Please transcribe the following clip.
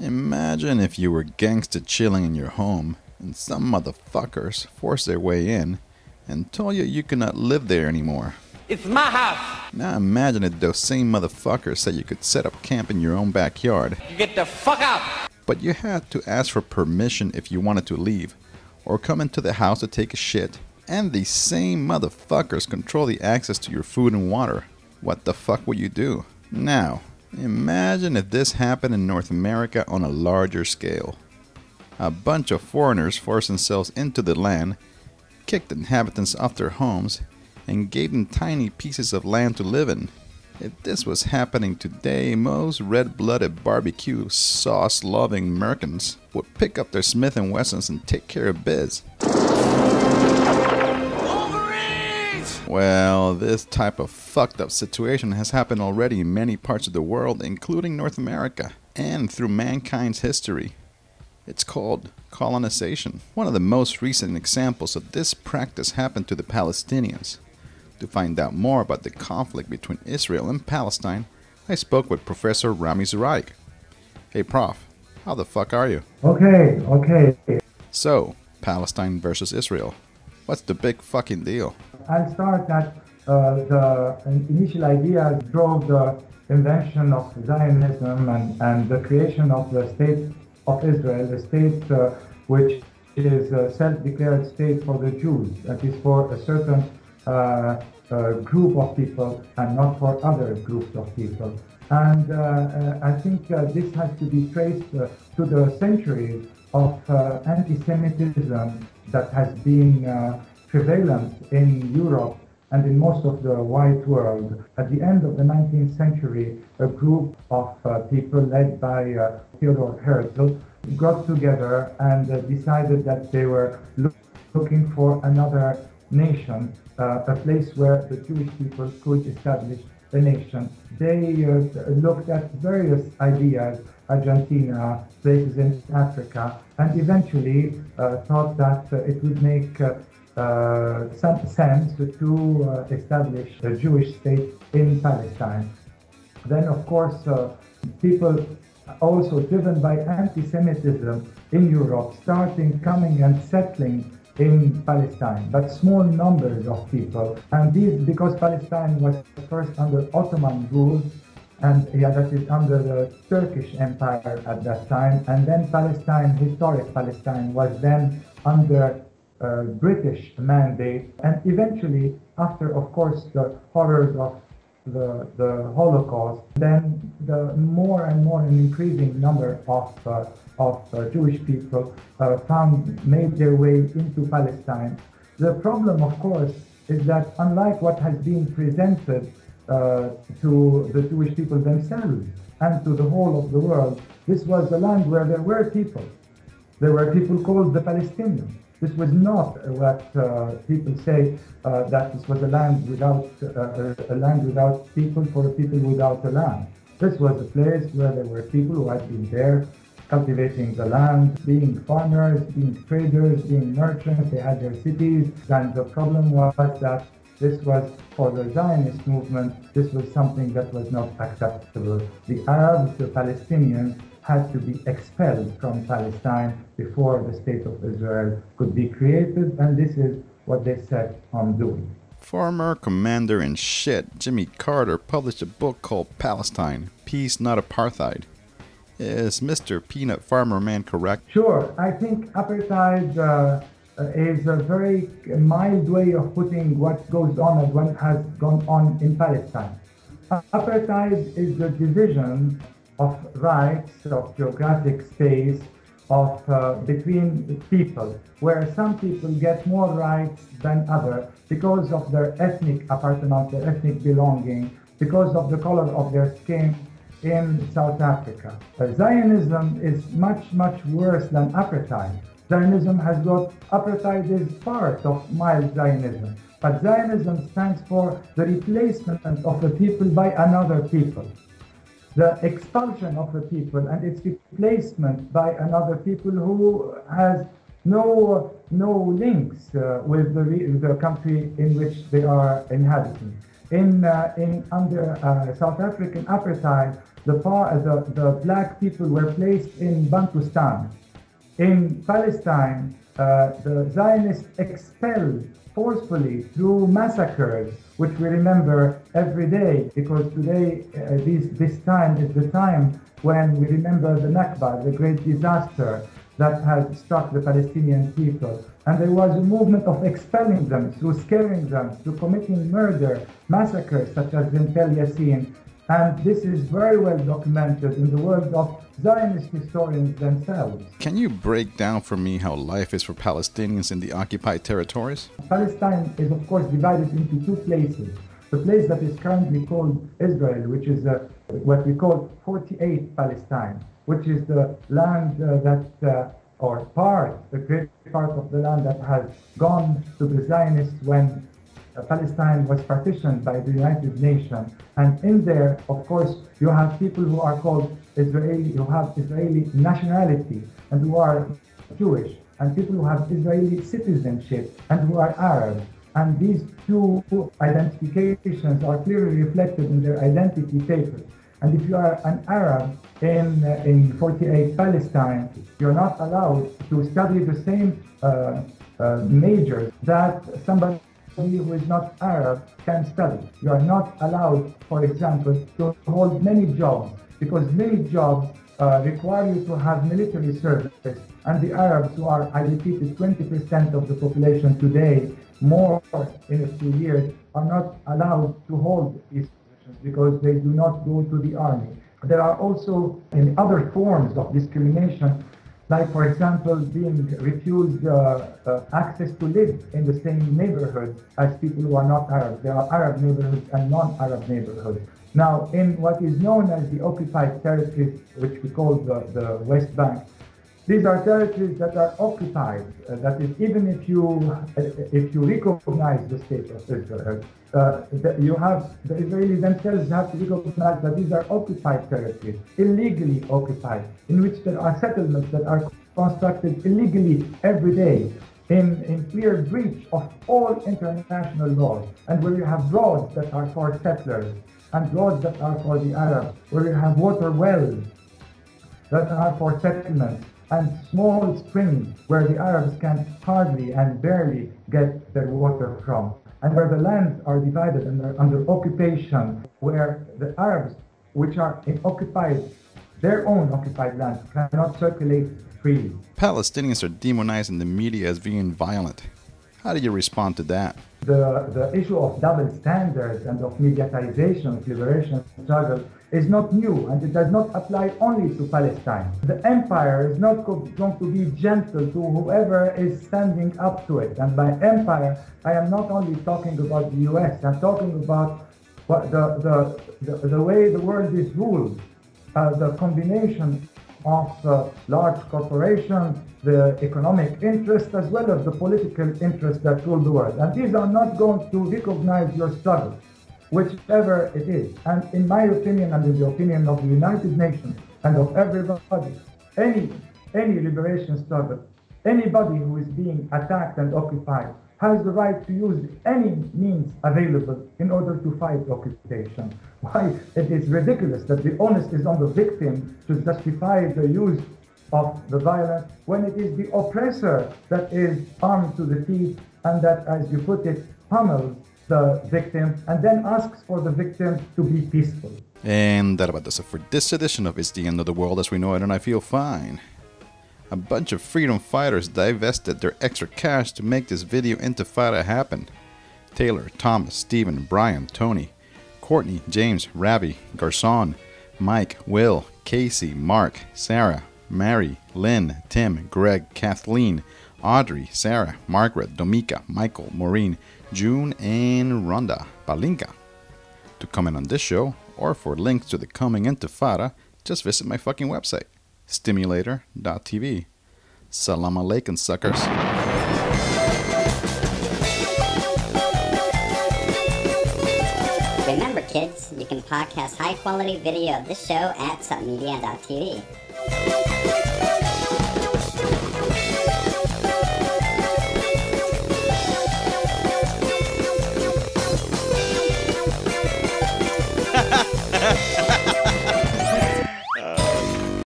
Imagine if you were gangsta chilling in your home and some motherfuckers forced their way in and told you you could not live there anymore. It's my house. Now imagine if those same motherfuckers said you could set up camp in your own backyard. You get the fuck out. But you had to ask for permission if you wanted to leave, or come into the house to take a shit. And these same motherfuckers control the access to your food and water. What the fuck would you do? Now, imagine if this happened in North America on a larger scale. A bunch of foreigners forced themselves into the land, kicked inhabitants off their homes, and gave them tiny pieces of land to live in. If this was happening today, most red-blooded barbecue sauce-loving Americans would pick up their Smith & Wessons and take care of biz. Well, this type of fucked up situation has happened already in many parts of the world, including North America, and through mankind's history. It's called colonization. One of the most recent examples of this practice happened to the Palestinians. To find out more about the conflict between Israel and Palestine, I spoke with Professor Rami Zuraik. Hey Prof, how the fuck are you? Okay. So, Palestine versus Israel. What's the big fucking deal? I'll start that the initial idea drove the invention of Zionism and the creation of the state of Israel, a state which is a self-declared state for the Jews, that is for a certain group of people and not for other groups of people. And I think this has to be traced to the centuries of anti-Semitism that has been prevalent in Europe and in most of the white world. At the end of the 19th century, a group of people led by Theodor Herzl got together and decided that they were looking for another nation, a place where the Jewish people could establish a nation. They looked at various ideas, Argentina, places in Africa, and eventually thought that it would make some sense to establish a Jewish state in Palestine. Then, of course, people also driven by anti-Semitism in Europe coming and settling in Palestine, but small numbers of people. And these, because Palestine was first under Ottoman rule, and that is under the Turkish Empire at that time, and then Palestine, historic Palestine, was then under British mandate, and eventually, after, of course, the horrors of the Holocaust, then the more and more an increasing number of Jewish people made their way into Palestine. The problem, of course, is that unlike what has been presented to the Jewish people themselves and to the whole of the world, this was a land where there were people. There were people called the Palestinians. This was not what people say, that this was a land without people for a people without a land. This was a place where there were people who had been there cultivating the land, being farmers, being traders, being merchants. They had their cities, and the problem was that this was, for the Zionist movement, this was something that was not acceptable. The Arabs, the Palestinians, had to be expelled from Palestine before the State of Israel could be created, and this is what they set on doing. Former Commander-in-Shit Jimmy Carter published a book called Palestine, Peace Not Apartheid. Is Mr. Peanut Farmer Man correct? Sure. I think apartheid is a very mild way of putting what goes on and what has gone on in Palestine. Apartheid is the division of rights, of geographic space, between people, where some people get more rights than others because of their ethnic appartenance, their ethnic belonging, because of the color of their skin in South Africa. Zionism is much, much worse than apartheid. Zionism apartheid is part of mild Zionism, but Zionism stands for the replacement of a people by another people. The expulsion of a people and its replacement by another people who has no links with the country in which they are inhabiting. In under South African apartheid, the black people were placed in Bantustan. In Palestine, the Zionists expelled forcefully through massacres, which we remember every day, because today, this time is the time when we remember the Nakba, the great disaster that has struck the Palestinian people. And there was a movement of expelling them, through scaring them, through committing murder, massacres such as in Tel Yassin. And this is very well documented in the world of Zionist historians themselves. Can you break down for me how life is for Palestinians in the occupied territories? Palestine is, of course, divided into two places. The place that is currently called Israel, which is what we call 48 Palestine, which is the land the great part of the land that has gone to the Zionists when Palestine was partitioned by the United Nations. And in there, of course, you have people who are called Israeli, who have Israeli nationality and who are Jewish, and people who have Israeli citizenship and who are Arab. And these two identifications are clearly reflected in their identity papers. And if you are an Arab in 48 Palestine, you're not allowed to study the same majors that somebody who is not Arab can study. You are not allowed, for example, to hold many jobs, because many jobs require you to have military service. And the Arabs, who are, I repeat, 20% of the population today, more in a few years, are not allowed to hold these positions because they do not go to the army. There are also other forms of discrimination, like, for example, being refused access to live in the same neighborhood as people who are not Arab. There are Arab neighborhoods and non-Arab neighborhoods. Now, in what is known as the occupied territories, which we call the West Bank, these are territories that are occupied. That is, even if you recognize the state of Israel, the Israelis themselves have to recognize that these are occupied territories, illegally occupied, in which there are settlements that are constructed illegally every day, in clear breach of all international laws, and where you have roads that are for settlers and roads that are for the Arabs, where you have water wells that are for settlements, and small springs where the Arabs can hardly and barely get their water from, and where the lands are divided and are under occupation, where the Arabs, which are their own occupied lands, cannot circulate freely. Palestinians are demonized in the media as being violent. How do you respond to that? The issue of double standards and of mediatization of liberation struggle is not new, and it does not apply only to Palestine. The empire is not going to be gentle to whoever is standing up to it. And by empire, I am not only talking about the US, I'm talking about the way the world is ruled, the combination of large corporations, the economic interest, as well as the political interest that rule the world. And these are not going to recognize your struggle, whichever it is. And in my opinion, and in the opinion of the United Nations and of everybody, any liberation struggle, anybody who is being attacked and occupied has the right to use any means available in order to fight occupation. Why? It is ridiculous that the onus is on the victim to justify the use of the violence when it is the oppressor that is armed to the teeth and that, as you put it, pummels the victim and then asks for the victim to be peaceful. And that about does it for this edition of It's the End of the World as We Know It, and I Feel Fine. A bunch of freedom fighters divested their extra cash to make this video intifada happen. Taylor, Thomas, Stephen, Brian, Tony, Courtney, James, Ravi, Garcon, Mike, Will, Casey, Mark, Sarah, Mary, Lynn, Tim, Greg, Kathleen, Audrey, Sarah, Margaret, Domika, Michael, Maureen, June, and Rhonda Palinka. To comment on this show, or for links to the coming intifada, just visit my fucking website, stimulator.tv. Salam alaikum, suckers. Remember, kids, you can podcast high-quality video of this show at submedia.tv.